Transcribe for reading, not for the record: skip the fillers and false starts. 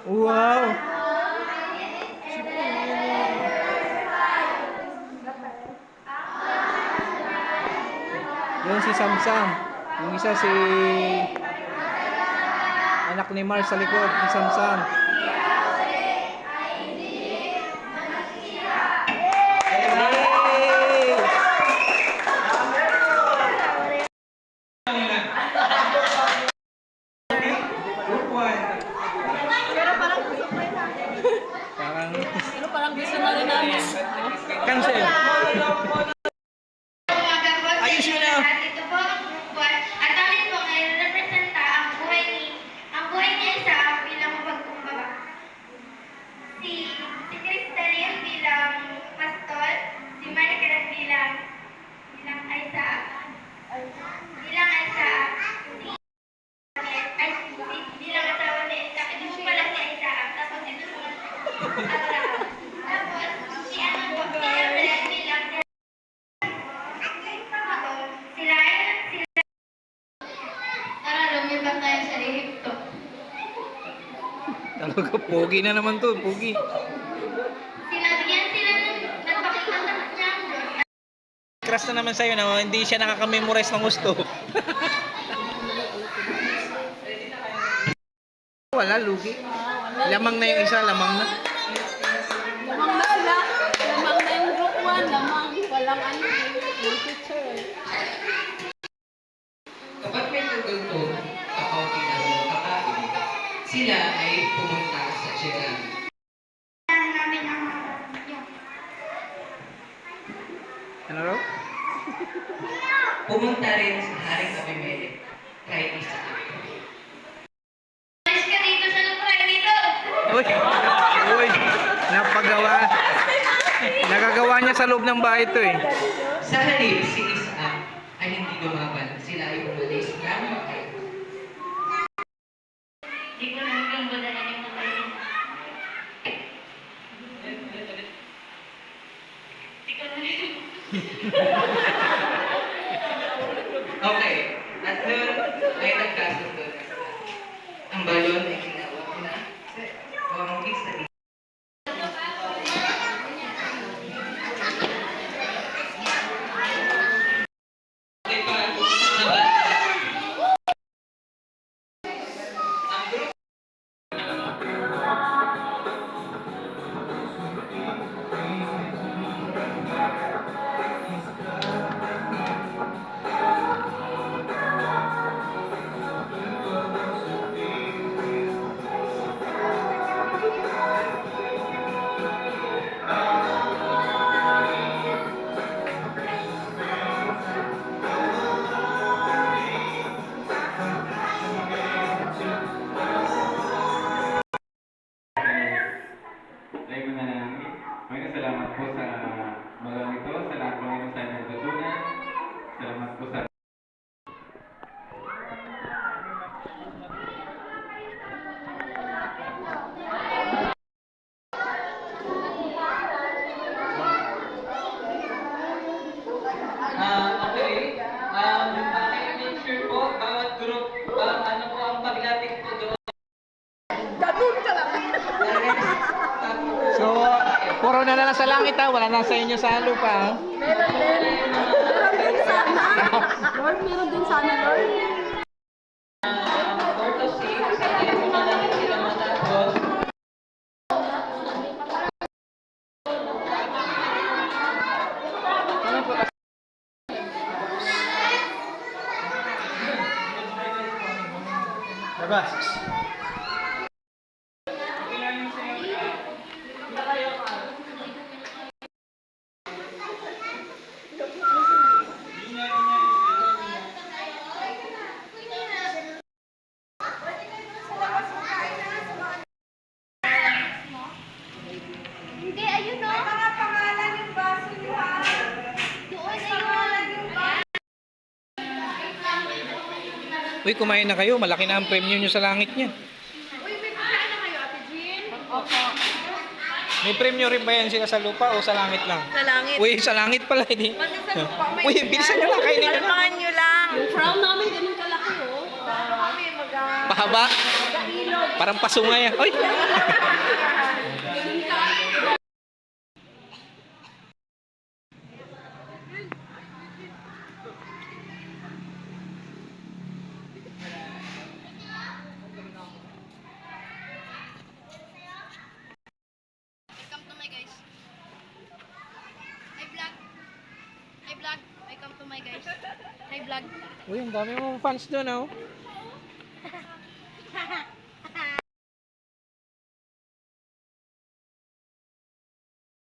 Wow! Yun si Samsam. Yung isa si anak ni Mars sa likod, si Samsam. Parang gusto na rin namin. Cancel. Ayos yun na. At ito po ang grupo at amin po ngayon representa ang buhay ni Isaac bilang mapagkumbaba. Si Crystalline bilang pastor, si Margaret bilang Isaac. Bilang Isaac, bilang asawa ni Isaac. Ito po pala si Isaac. Tapos ito po Abraham. Tapos si Evelyn bilang Tara, lumipat tayo sa Ehipto. Talaga, pogi na naman to, pogi. Sinabigyan sila ng nagpakita sa kanya ang Diyos. Crush na naman sa'yo na hindi siya nakaka-memorize ng gusto. Wala, lugi. Lamang na yung isa, lamang na. Lamang na sila. Lamang na yung group 1. Lamang. Walang ano. Yung teacher. Kapag may tugalto, kakauti na kakain, sila ay pumunta sa Tiyera. Namin ang Ano raw? Pumunta rin sa Haring Abimelech kay Isaac. Alis ka dito sa lupain dito. Uy! Uy! Napagawa. Nagagawa niya sa loob ng bahay ito eh. Sa halip, si Isaac ay hindi lumaban. Sila ay umalis gamit kayo. Hindi ko hanggang badalan yung mga yun. Hindi ko na Okay, at doon ay nagkasundo na sila. Ang balon ay ginawa na o ang isa. Tayo muna namin. Maraming salamat po sa magang ito, sa lahat ng inyong tayo natutunan. Salamat po sa Okay. Make sure po, bawat group, ano po ang paglating po doon. Ganun ka lang. So, puro na lang sa langit ha. Wala na sa inyo sa lupa ha. Meron din. Meron din sana. Lord, meron din sana, Lord. Labas. Hindi, ayun o. Mga pangalan yung baso niyo ha. Doon ayun. Uy, kumain na kayo. Malaki na ang premyo nyo sa langit niya. Uy, may pagkain na kayo, Ate Jean? Opo. May premyo rin ba yan sila sa lupa o sa langit lang? Sa langit. Uy, sa langit pala. Hindi. Pati sa lupa, may Uy, bilisan nyo lang. Kainin nyo na. Kalmahan nyo lang. Yung crown namin, ganun kalaki, oh. Ano kami, Pahaba. mag-ilo. Parang pasungay. Oy! Welcome to my guys. Hi vlog. Hi vlog. Welcome to my guys. Hi vlog. Uy, ang dami mong fans doon, oh.